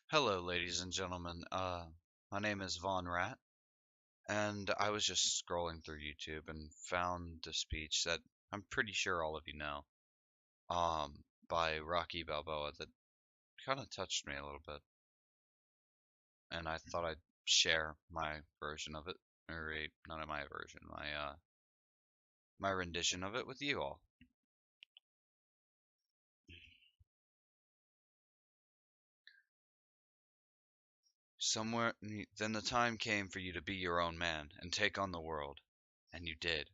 Hello, ladies and gentlemen. My name is Von Rat, and I was just scrolling through YouTube and found a speech that I'm pretty sure all of you know, by Rocky Balboa that kind of touched me a little bit, and I thought I'd share my version of it, or not my version, my rendition of it with you all. Somewhere, then the time came for you to be your own man and take on the world, and you did.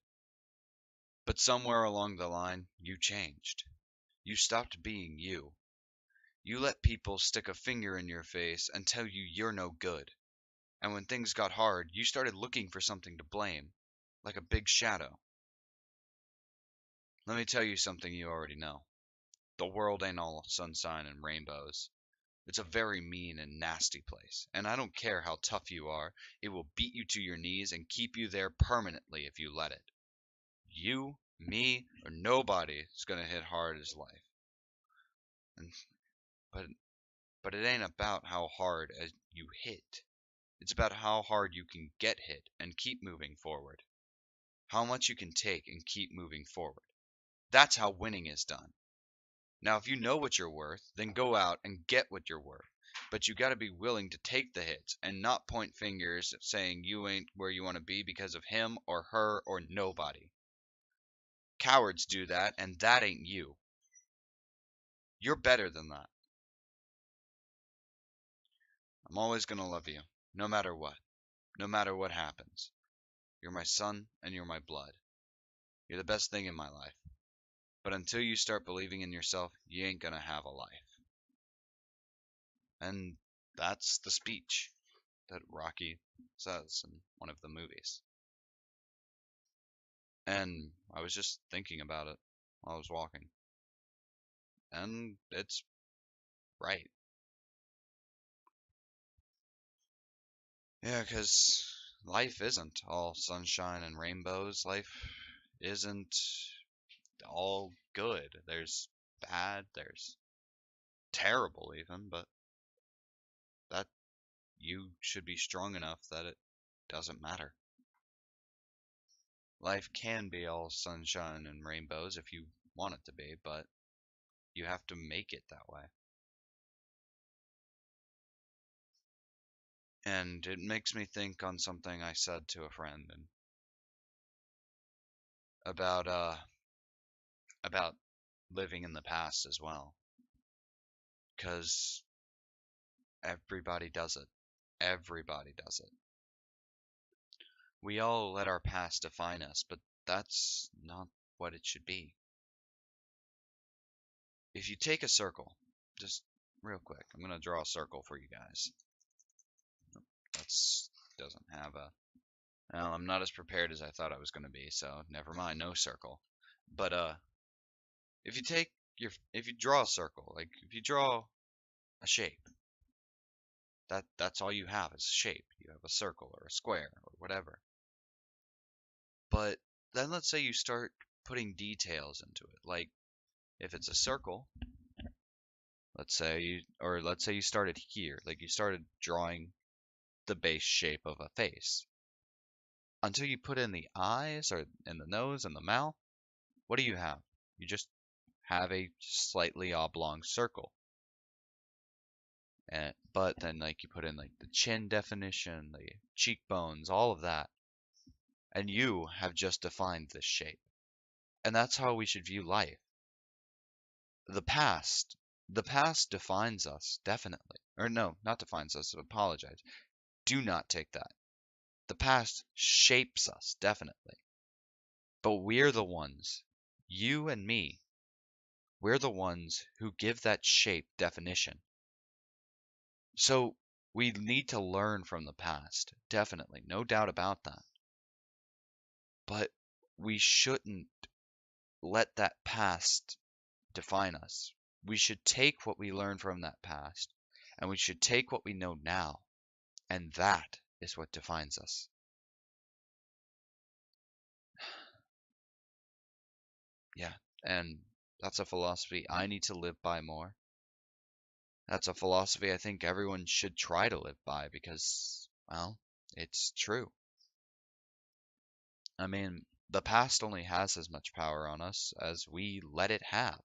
But somewhere along the line, you changed. You stopped being you. You let people stick a finger in your face and tell you you're no good. And when things got hard, you started looking for something to blame, like a big shadow. Let me tell you something you already know. The world ain't all sunshine and rainbows. It's a very mean and nasty place, and I don't care how tough you are, it will beat you to your knees and keep you there permanently if you let it. You, me, or nobody is gonna hit hard as life. And, but but it ain't about how hard as you hit. It's about how hard you can get hit and keep moving forward. How much you can take and keep moving forward. That's how winning is done. Now, if you know what you're worth, then go out and get what you're worth. But you got to be willing to take the hits and not point fingers saying you ain't where you want to be because of him or her or nobody. Cowards do that, and that ain't you. You're better than that. I'm always going to love you, no matter what. No matter what happens. You're my son and you're my blood. You're the best thing in my life. But until you start believing in yourself, you ain't gonna have a life. And that's the speech that Rocky says in one of the movies. And I was just thinking about it while I was walking. And it's right. Yeah, 'cause life isn't all sunshine and rainbows. Life isn't all good. There's bad, there's terrible even, but that you should be strong enough that it doesn't matter. Life can be all sunshine and rainbows if you want it to be, but you have to make it that way. And it makes me think on something I said to a friend and about about living in the past as well, because everybody does it. Everybody does it. We all let our past define us, but that's not what it should be. If you take a circle, just real quick, I'm gonna draw a circle for you guys. That's doesn't have a Well, I'm not as prepared as I thought I was going to be, so never mind, no circle. But if you take if you draw a circle, like if you draw a shape, that's all you have is a shape. You have a circle or a square or whatever. But then let's say you start putting details into it. Like if it's a circle, let's say you started here, like you started drawing the base shape of a face. Until you put in the eyes or in the nose and the mouth, what do you have? You just have a slightly oblong circle. But then like you put in like the chin definition, the cheekbones, all of that, and you have just defined this shape. And that's how we should view life. The past, the past defines us definitely. Or no, not defines us, apologize. Do not take that. The past shapes us definitely. But we're the ones, you and me, we're the ones who give that shape definition. So we need to learn from the past, definitely, no doubt about that. But we shouldn't let that past define us. We should take what we learned from that past and we should take what we know now, and that is what defines us. Yeah, and that's a philosophy I need to live by more. That's a philosophy I think everyone should try to live by because, well, it's true. I mean, the past only has as much power on us as we let it have.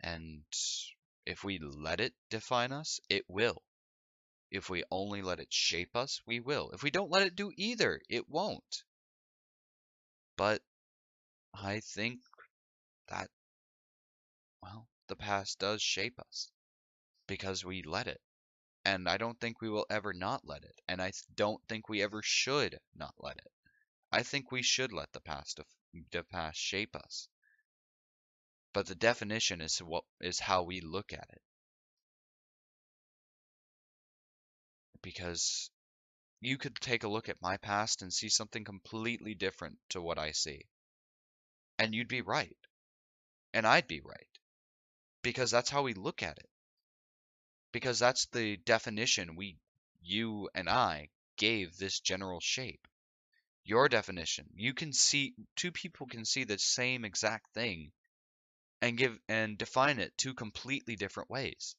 And if we let it define us, it will. If we only let it shape us, we will. If we don't let it do either, it won't. But I think that, well, the past does shape us because we let it. And I don't think we will ever not let it. And don't think we ever should not let it. I think we should let the past shape us. But the definition is how we look at it. Because you could take a look at my past and see something completely different to what I see. And you'd be right. And I'd be right. Because that's how we look at it. Because that's the definition you and I gave this general shape. Your definition, two people can see the same exact thing and define it two completely different ways.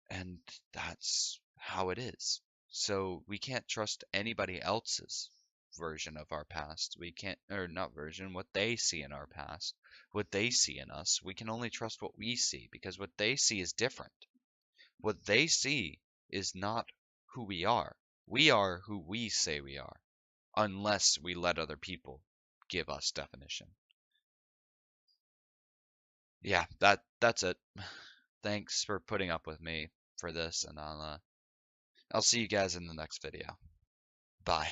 And that's how it is. So we can't trust anybody else's version of our past. We can't, or not version, what they see in our past, what they see in us. We can only trust what we see because what they see is different. What they see is not who we are. We are who we say we are, unless we let other people give us definition. Yeah, that's it. Thanks for putting up with me for this, and I'll see you guys in the next video. Bye.